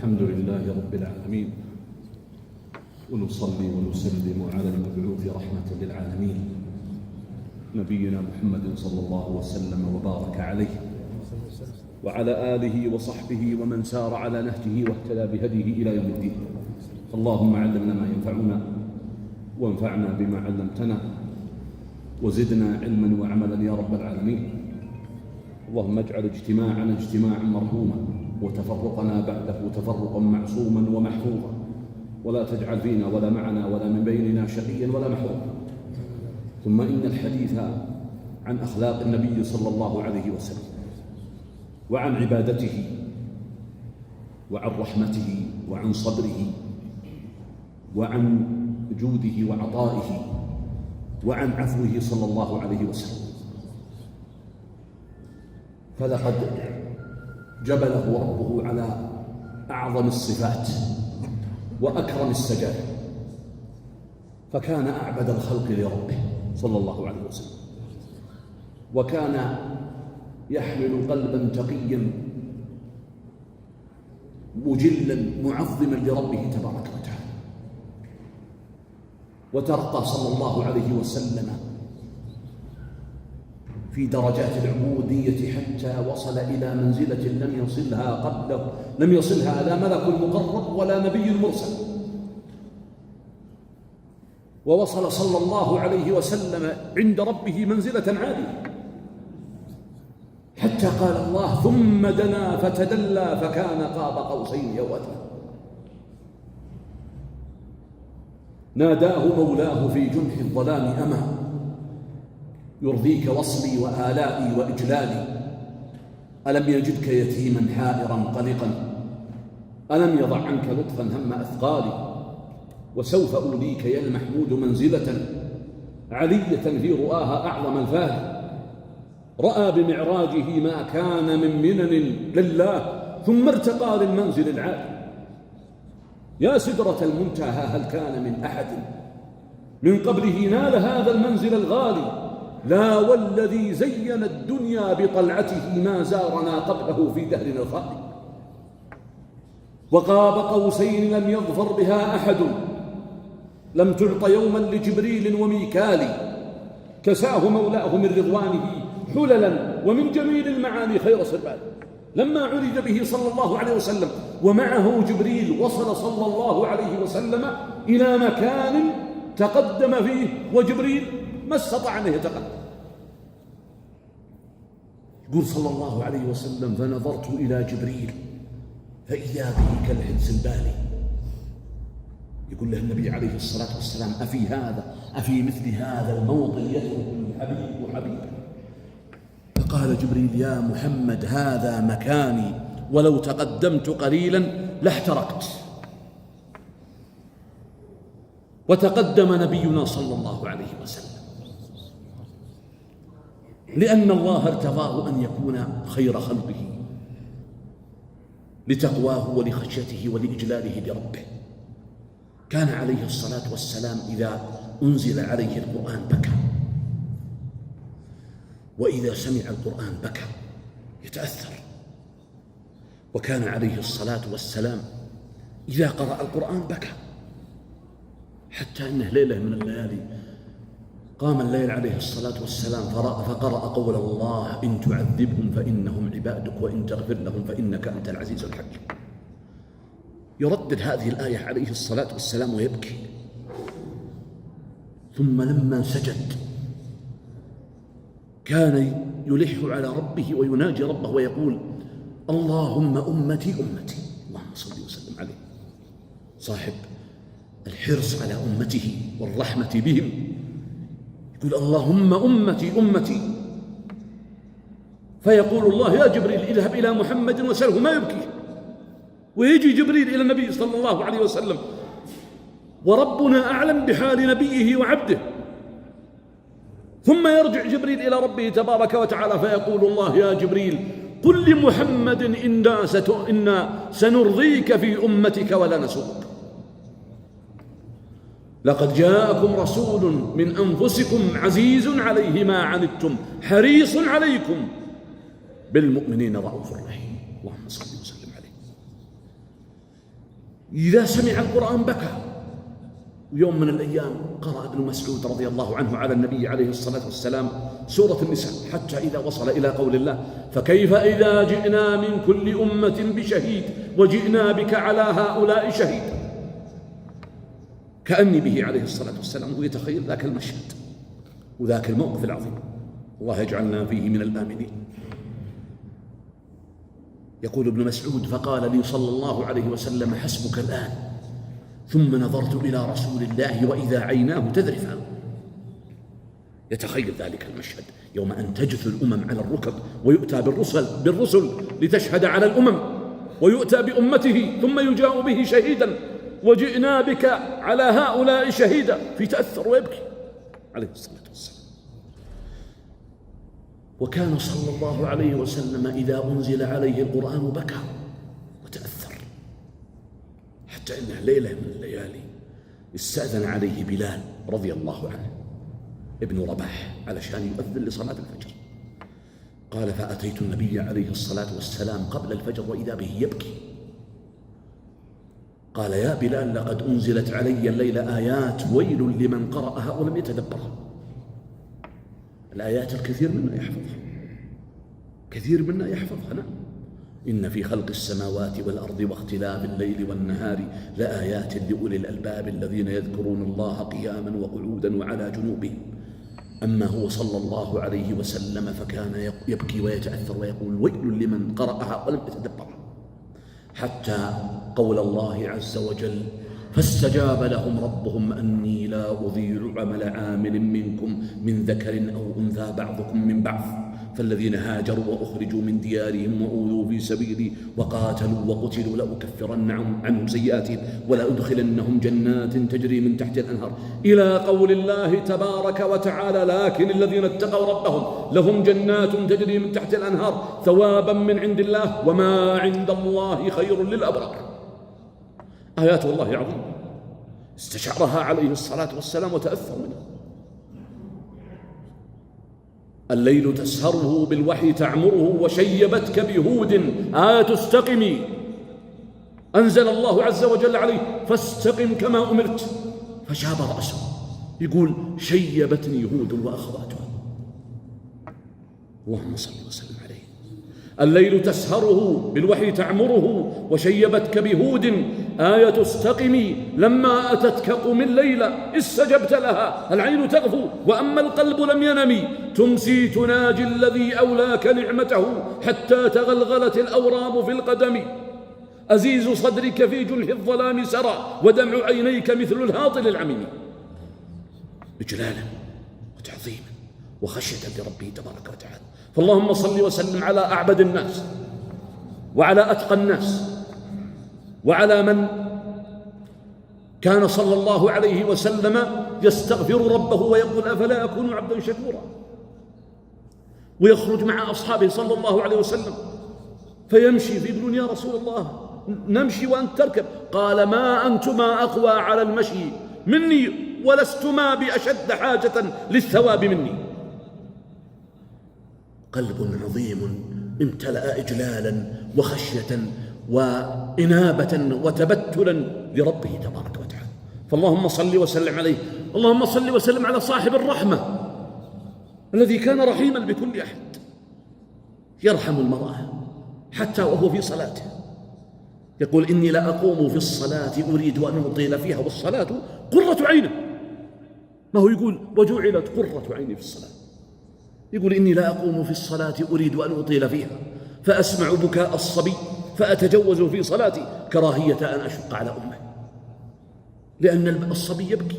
الحمد لله رب العالمين، ونصلي ونسلم على المبعوث رحمة للعالمين نبينا محمد صلى الله وسلم وبارك عليه وعلى آله وصحبه ومن سار على نهجه واهتدى بهديه إلى يوم الدين. اللهم علمنا ما ينفعنا وانفعنا بما علمتنا وزدنا علما وعملا يا رب العالمين. اللهم اجعل اجتماعنا اجتماعا مرحوما وتفرقنا بعده تفرقا معصوما ومحفوظا، ولا تجعل فينا ولا معنا ولا من بيننا شقيا ولا محروما. ثم إن الحديث عن أخلاق النبي صلى الله عليه وسلم وعن عبادته وعن رحمته وعن صبره وعن جوده وعطائه وعن عفوه صلى الله عليه وسلم، فلقد جبله ربه على أعظم الصفات وأكرم السجايا، فكان أعبد الخلق لربه صلى الله عليه وسلم، وكان يحمل قلبا تقيا مجلا معظما لربه تبارك وتعالى، وترقى صلى الله عليه وسلم في درجات العبودية حتى وصل إلى منزلة لم يصلها لا ملك مقرب ولا نبي مرسل، ووصل صلى الله عليه وسلم عند ربه منزلة عالية، حتى قال الله: ثم دنا فتدلى فكان قاب قوسين أو أدنى. ناداه مولاه في جنح الظلام: أما يرضيك وصلي وآلائي وإجلالي؟ ألم يجدك يتيما حائرا قلقا؟ ألم يضع عنك لطفا هم أثقالي؟ وسوف أوليك يا المحمود منزلة علية في رؤاها أعظم الفاهي. رأى بمعراجه ما كان من منن لله، ثم ارتقى للمنزل العالي. يا سدرة المنتهى هل كان من أحد من قبله نال هذا المنزل الغالي؟ لا والذي زين الدنيا بطلعته ما زارنا قبله في دهرنا الخالي. وقاب قوسين لم يظفر بها أحد، لم تعط يوما لجبريل وميكال. كساه مولاه من رضوانه حللا ومن جميل المعاني خير سربال. لما عرج به صلى الله عليه وسلم ومعه جبريل، وصل صلى الله عليه وسلم إلى مكان تقدم فيه وجبريل ما استطاع أن يتقدم. يقول صلى الله عليه وسلم: فنظرت إلى جبريل فإذا به كالحدس البالي. يقول له النبي عليه الصلاة والسلام: أفي مثل هذا الموطن يترك الحبيب حبيبا؟ فقال جبريل: يا محمد هذا مكاني، ولو تقدمت قليلا لاحترقت. وتقدم نبينا صلى الله عليه وسلم لأن الله ارتضاه أن يكون خير خلقه لتقواه ولخشيته ولإجلاله لربه. كان عليه الصلاة والسلام إذا أنزل عليه القرآن بكى، وإذا سمع القرآن بكى يتأثر. وكان عليه الصلاة والسلام إذا قرأ القرآن بكى، حتى أنه ليلة من الليالي قام الليل عليه الصلاة والسلام فقرأ قول الله: إن تعذبهم فإنهم عبادك وإن تغفر لهم فإنك أنت العزيز الحكيم. يردد هذه الآية عليه الصلاة والسلام ويبكي. ثم لما سجد كان يلح على ربه ويناجي ربه ويقول: اللهم أمتي أمتي. اللهم صل وسلم عليه، صاحب الحرص على أمته والرحمة بهم. يقول: اللهم أمتي أمتي. فيقول الله: يا جبريل اذهب إلى محمد وسله ما يبكي. ويجي جبريل إلى النبي صلى الله عليه وسلم، وربنا أعلم بحال نبيه وعبده. ثم يرجع جبريل إلى ربه تبارك وتعالى فيقول الله: يا جبريل قل لمحمد إنا سنرضيك في أمتك ولا نسوءك. لقد جاءكم رسول من أنفسكم عزيز عليه ما عنتم حريص عليكم بالمؤمنين رؤوف رحيم. اللهم صل وسلم عليه. إذا سمع القرآن بكى. ويوم من الأيام قرأ ابن مسعود رضي الله عنه على النبي عليه الصلاة والسلام سورة النساء حتى إذا وصل إلى قول الله: فكيف إذا جئنا من كل أمة بشهيد وجئنا بك على هؤلاء شهيد. كأني به عليه الصلاة والسلام هو يتخيل ذاك المشهد وذاك الموقف العظيم. الله يجعلنا فيه من الآمنين. يقول ابن مسعود: فقال لي صلى الله عليه وسلم: حسبك الآن. ثم نظرت إلى رسول الله وإذا عيناه تذرفان. يتخيل ذلك المشهد يوم أن تجث الأمم على الركب ويؤتى بالرسل لتشهد على الأمم، ويؤتى بأمته ثم يجاء به شهيدا: وجئنا بك على هؤلاء شهيدا. في تأثر ويبكي عليه الصلاة والسلام. وكان صلى الله عليه وسلم إذا أنزل عليه القرآن بكى وتأثر، حتى إنه ليلة من الليالي استأذن عليه بلال رضي الله عنه ابن رباح علشان يؤذن لصلاة الفجر. قال: فأتيت النبي عليه الصلاة والسلام قبل الفجر وإذا به يبكي. قال: يا بلال، لقد أنزلت علي الليلة آيات ويل لمن قرأها ولم يتدبرها. الآيات الكثير منا يحفظها، كثير منا يحفظها. نعم: إن في خلق السماوات والأرض واختلاف الليل والنهار لآيات لأولي الألباب الذين يذكرون الله قياما وقعودا وعلى جنوبهم. أما هو صلى الله عليه وسلم فكان يبكي ويتأثر ويقول: ويل لمن قرأها ولم يتدبرها. حتى قول الله عز وجل: فاستجاب لهم ربهم أني لا أضيع عمل عامل منكم من ذكر أو أنثى بعضكم من بعض، فالذين هاجروا وأخرجوا من ديارهم وأوذوا في سبيلي وقاتلوا وقتلوا لأكفرن عنهم سيئاتهم ولأدخلنهم جنات تجري من تحت الأنهار، إلى قول الله تبارك وتعالى: لكن الذين اتقوا ربهم لهم جنات تجري من تحت الأنهار ثوابا من عند الله وما عند الله خير للأبرار. آيات الله عظيمة استشعرها عليه الصلاة والسلام وتأثر منها. الليل تسهره بالوحي تعمره وشيبتك بهود آية استقمي. أنزل الله عز وجل عليه: فاستقم كما أمرت. فشاب رأسه يقول: شيبتني هود وأخواتها. اللهم صل وسلم عليه. الليل تسهره بالوحي تعمره وشيبتك بهود آية استقمي. لما أتتك قم الليلة استجبت لها. العين تغفو وأما القلب لم ينم. تمسي تناجي الذي أولاك نعمته حتى تغلغلت الأورام في القدم. أزيز صدرك في جنه الظلام سرى ودمع عينيك مثل الهاطل العميم. إجلالا وتعظيما وخشية لربه تبارك وتعالى. فاللهم صل وسلم على أعبد الناس وعلى أتقى الناس وعلى من كان صلى الله عليه وسلم يستغفر ربه ويقول: أفلا أكون عبدا شكورا. ويخرج مع أصحابه صلى الله عليه وسلم فيمشي فيقولون: يا رسول الله نمشي وأنت تركب. قال: ما أنتما أقوى على المشي مني ولستما بأشد حاجة للثواب مني. قلب عظيم امتلأ إجلالا وخشية وإنابة وتبتلا لربه تبارك وتعالى. فاللهم صل وسلم عليه. اللهم صل وسلم على صاحب الرحمة الذي كان رحيما بكل أحد، يرحم المرأة حتى وهو في صلاته. يقول: إني لأقوم في الصلاة أريد أن أطيل فيها والصلاة قرة عينه. ما هو يقول: وجعلت قرة عيني في الصلاة. يقول: إني لا أقوم في الصلاة أريد أن أطيل فيها فأسمع بكاء الصبي فأتجوز في صلاتي كراهية أن أشق على أمه. لأن الصبي يبكي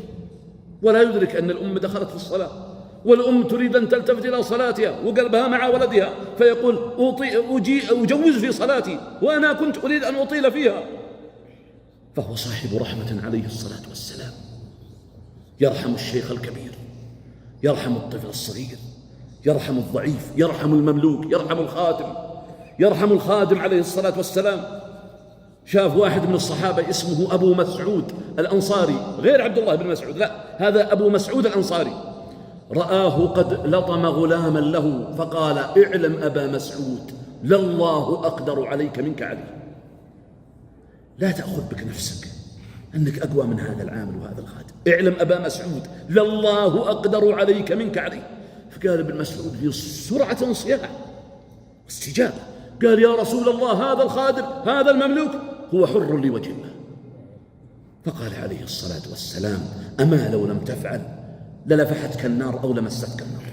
ولا يدرك أن الأم دخلت في الصلاة، والأم تريد أن تلتفت إلى صلاتها وقلبها مع ولدها، فيقول: أجوز في صلاتي وأنا كنت أريد أن أطيل فيها. فهو صاحب رحمة عليه الصلاة والسلام، يرحم الشيخ الكبير، يرحم الطفل الصغير، يرحم الضعيف، يرحم المملوك، يرحم الخادم عليه الصلاة والسلام. شاف واحد من الصحابة اسمه أبو مسعود الأنصاري، غير عبد الله بن مسعود، لا، هذا أبو مسعود الأنصاري، رآه قد لطم غلاما له فقال: اعلم أبا مسعود لله أقدر عليك منك علي. لا تأخذ بك نفسك أنك أقوى من هذا العامل وهذا الخادم. اعلم أبا مسعود لله أقدر عليك منك عليه. فقال ابن مسعود في سرعة انصياع واستجابة، قال يا رسول الله هذا الخادم هذا المملوك هو حر لوجه الله. فقال عليه الصلاة والسلام أما لو لم تفعل للفحتك النار أو لمستك النار.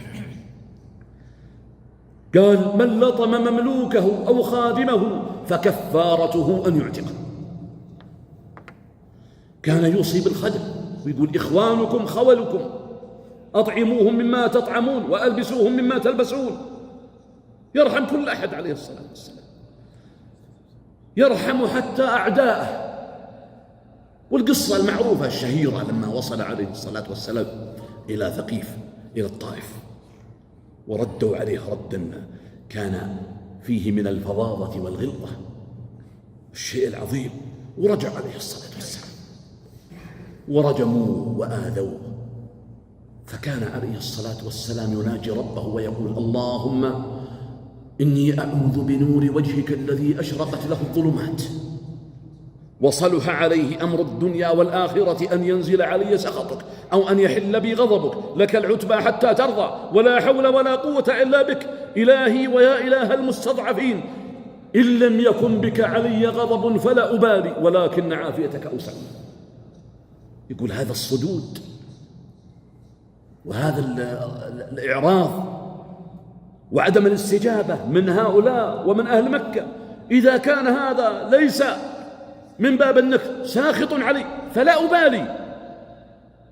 قال من لطم مملوكه أو خادمه فكفارته أن يعتقه. كان يوصي بالخدم ويقول إخوانكم خولكم أطعموهم مما تطعمون وألبسوهم مما تلبسون. يرحم كل أحد عليه الصلاة والسلام، يرحم حتى أعداءه. والقصة المعروفة الشهيرة لما وصل عليه الصلاة والسلام إلى ثقيف إلى الطائف وردوا عليه ردا كان فيه من الفظاظة والغلظة الشيء العظيم، ورجع عليه الصلاة والسلام ورجموه وآذوه. فكان عليه الصلاة والسلام يناجي ربه ويقول اللهم إني أعوذ بنور وجهك الذي أشرقت له الظلمات وصلح عليه أمر الدنيا والآخرة أن ينزل علي سخطك أو أن يحل بي غضبك، لك العتبى حتى ترضى ولا حول ولا قوة إلا بك إلهي ويا إله المستضعفين، إن لم يكن بك علي غضب فلا أبالي ولكن عافيتك أوسع. يقول هذا الصدود وهذا الإعراض وعدم الاستجابة من هؤلاء ومن أهل مكة، إذا كان هذا ليس من باب أنك ساخط علي فلا أبالي،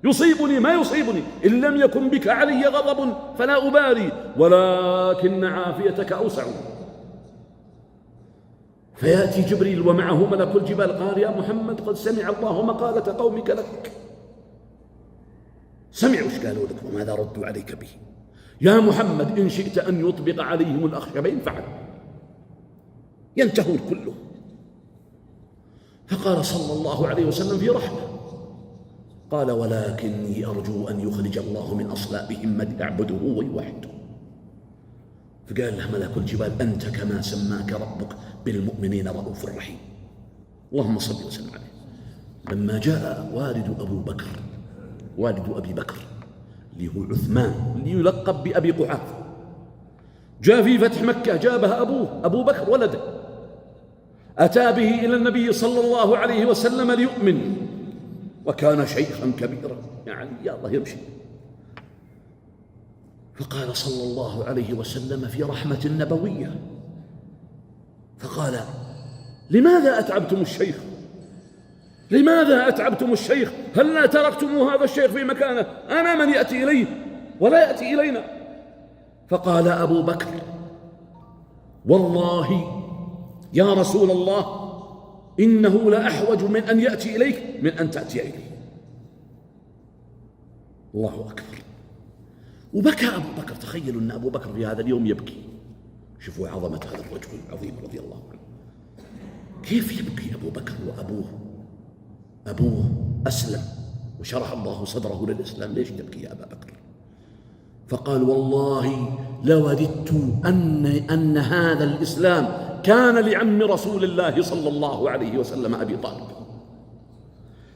يصيبني ما يصيبني، إن لم يكن بك علي غضب فلا أبالي ولكن عافيتك أوسع. فيأتي جبريل ومعه ملك الجبال قال يا محمد قد سمع الله مقالة قومك لك. سمعوا ايش قالوا لك وماذا ردوا عليك به. يا محمد إن شئت أن يطبق عليهم الأخشبين فعل، ينتهون كلهم. فقال صلى الله عليه وسلم في رحمة قال ولكني أرجو أن يخرج الله من أصلابهم من يعبده ويوحده. فقال له ملك الجبال أنت كما سماك ربك بالمؤمنين رؤوف رحيم، اللهم صل وسلم عليه. لما جاء والد أبي بكر اللي هو عثمان اللي يلقب بأبي قحافة، جاء في فتح مكة جابه أبو بكر ولده، أتى به إلى النبي صلى الله عليه وسلم ليؤمن، وكان شيخا كبيرا يعني يا الله يمشي. فقال صلى الله عليه وسلم في رحمة نبوية فقال لماذا أتعبتم الشيخ؟ لماذا أتعبتم الشيخ؟ هل لا تركتم هذا الشيخ في مكانه؟ أنا من يأتي إليه ولا يأتي إلينا. فقال أبو بكر والله يا رسول الله إنه لأحوج من أن يأتي إليك من أن تأتي إليه. الله أكبر. وبكى أبو بكر. تخيلوا أن أبو بكر في هذا اليوم يبكي. شوفوا عظمة هذا الرجل العظيم رضي الله عنه كيف يبكي أبو بكر وأبوه أسلم وشرح الله صدره للإسلام، ليش تبكي يا أبا بكر؟ فقال والله لوددت أن هذا الإسلام كان لعم رسول الله صلى الله عليه وسلم أبي طالب،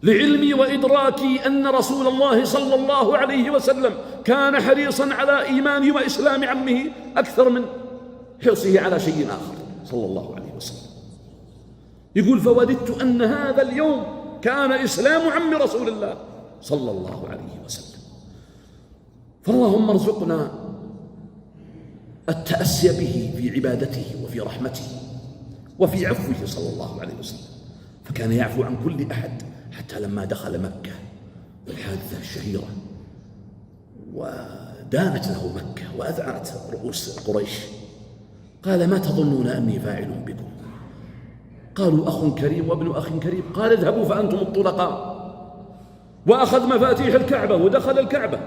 لعلمي وإدراكي أن رسول الله صلى الله عليه وسلم كان حريصا على إيمان وإسلام عمه أكثر من حرصه على شيء آخر صلى الله عليه وسلم. يقول فوددت أن هذا اليوم كان إسلام عم رسول الله صلى الله عليه وسلم. فاللهم ارزقنا التأسي به في عبادته وفي رحمته وفي عفوه صلى الله عليه وسلم. فكان يعفو عن كل أحد حتى لما دخل مكة الحادثة الشهيرة ودانت له مكة وأذعنت رؤوس قريش، قال ما تظنون أني فاعل بكم؟ قالوا أخ كريم وابن أخ كريم. قال اذهبوا فأنتم الطلقاء. وأخذ مفاتيح الكعبة ودخل الكعبة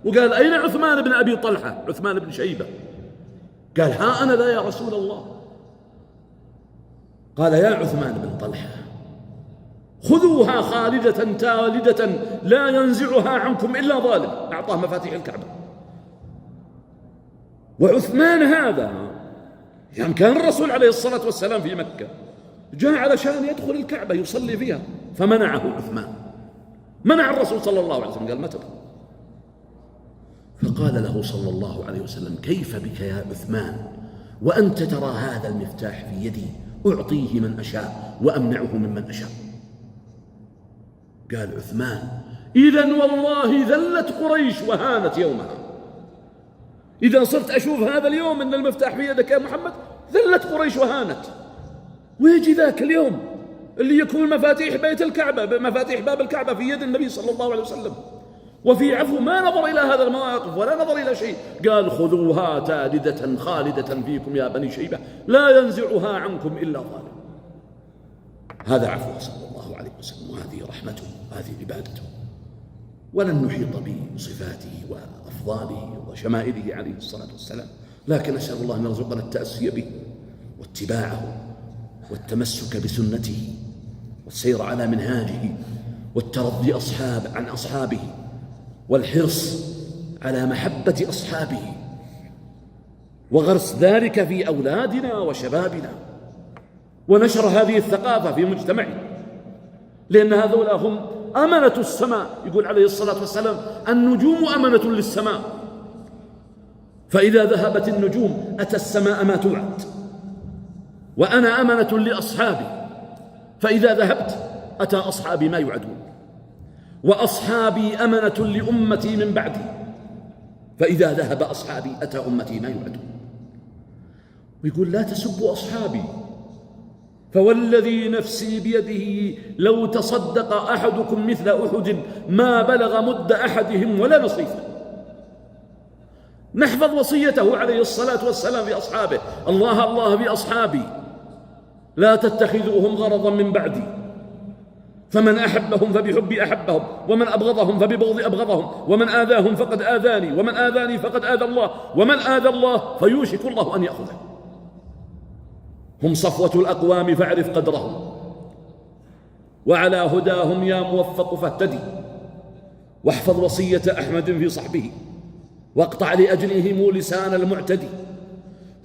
وقال أين عثمان بن أبي طلحة عثمان بن شيبة؟ قال ها أنا ذا يا رسول الله. قال يا عثمان بن طلحة خذوها خالدة تالدة لا ينزعها عنكم إلا ظالم. أعطاه مفاتيح الكعبة. وعثمان هذا يعني كان الرسول عليه الصلاة والسلام في مكة جاء علشان يدخل الكعبة يصلي فيها، فمنعه عثمان، منع الرسول صلى الله عليه وسلم، قال ما تبغى. فقال له صلى الله عليه وسلم: كيف بك يا عثمان وأنت ترى هذا المفتاح في يدي، أعطيه من أشاء وأمنعه ممن أشاء. قال عثمان: إذن والله ذلت قريش وهانت يومها. إذا صرت أشوف هذا اليوم أن المفتاح في يدك يا محمد، ذلت قريش وهانت. ويجي ذاك اليوم اللي يكون مفاتيح بيت الكعبة، مفاتيح باب الكعبة في يد النبي صلى الله عليه وسلم، وفي عفو ما نظر إلى هذا المواقف ولا نظر إلى شيء. قال: خذوها تالدة خالدة فيكم يا بني شيبة، لا ينزعها عنكم إلا ظالم. هذا عفو صلى الله عليه وسلم، وهذه رحمته، وهذه عبادته. ولن نحيط بصفاته وأفضاله وشمائله عليه الصلاة والسلام، لكن أسأل الله أن يرزقنا التأسي به واتباعه والتمسك بسنته والسير على منهاجه والترضي عن أصحابه والحرص على محبة أصحابه وغرس ذلك في أولادنا وشبابنا ونشر هذه الثقافة في مجتمعنا، لأن هذولا هم أمنة السماء. يقول عليه الصلاة والسلام: النجوم أمنة للسماء، فإذا ذهبت النجوم أتى السماء ما توعد. وأنا أمنة لأصحابي، فإذا ذهبت أتى أصحابي ما يوعدون. وأصحابي أمنة لأمتي من بعدي، فإذا ذهب أصحابي أتى أمتي ما يوعدون. ويقول: لا تسبوا أصحابي، فوالذي نفسي بيده لو تصدق أحدكم مثل أحد ما بلغ مد أحدهم ولا نصيفه. نحفظ وصيته عليه الصلاة والسلام في أصحابه: الله الله بأصحابي، لا تتخذوهم غرضا من بعدي، فمن أحبهم فبحبي أحبهم، ومن أبغضهم فببغضي أبغضهم، ومن آذاهم فقد آذاني، ومن آذاني فقد آذى الله، ومن آذى الله فيوشك الله أن يأخذه. هم صفوة الأقوام فاعرف قدرهم، وعلى هداهم يا موفق فاهتدي، واحفظ وصية أحمد في صحبه، واقطع لأجلهم لسان المعتدي.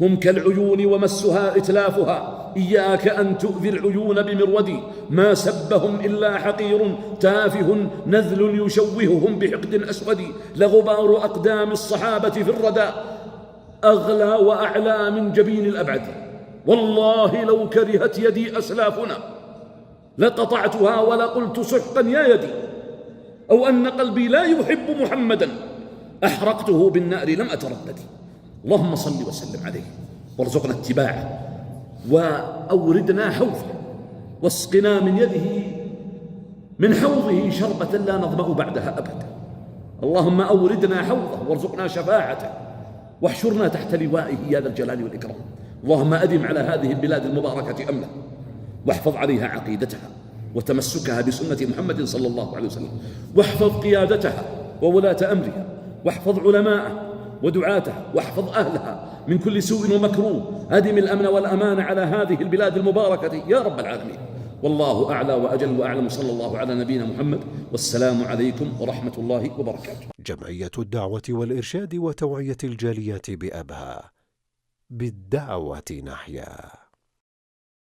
هم كالعيون ومسها إتلافها، إياك أن تؤذي العيون بمرودي، ما سبهم إلا حقير تافه نذل يشوههم بحقد أسود. لغبار أقدام الصحابة في الردى أغلى وأعلى من جبين الأبعد، والله لو كرهت يدي أسلافنا لقطعتها ولقلت سحقا يا يدي، أو أن قلبي لا يحب محمدا أحرقته بالنار لم أتردد. اللهم صل وسلم عليه وارزقنا اتباعه، وأوردنا حوضه، واسقنا من يده من حوضه شربة لا نظمأ بعدها أبدا. اللهم أوردنا حوضه وارزقنا شفاعته، واحشرنا تحت لوائه يا ذا الجلال والإكرام. اللهم أدم على هذه البلاد المباركة أمنا، واحفظ عليها عقيدتها وتمسكها بسنة محمد صلى الله عليه وسلم، واحفظ قيادتها وولاة أمرها، واحفظ علماءها ودعاتها، واحفظ أهلها من كل سوء ومكروه. أدم الأمن والأمان على هذه البلاد المباركة يا رب العالمين. والله أعلى وأجل وأعلم. صلى الله على نبينا محمد، والسلام عليكم ورحمة الله وبركاته. جمعية الدعوة والإرشاد وتوعية الجاليات بأبها، بالدعوة نحيا.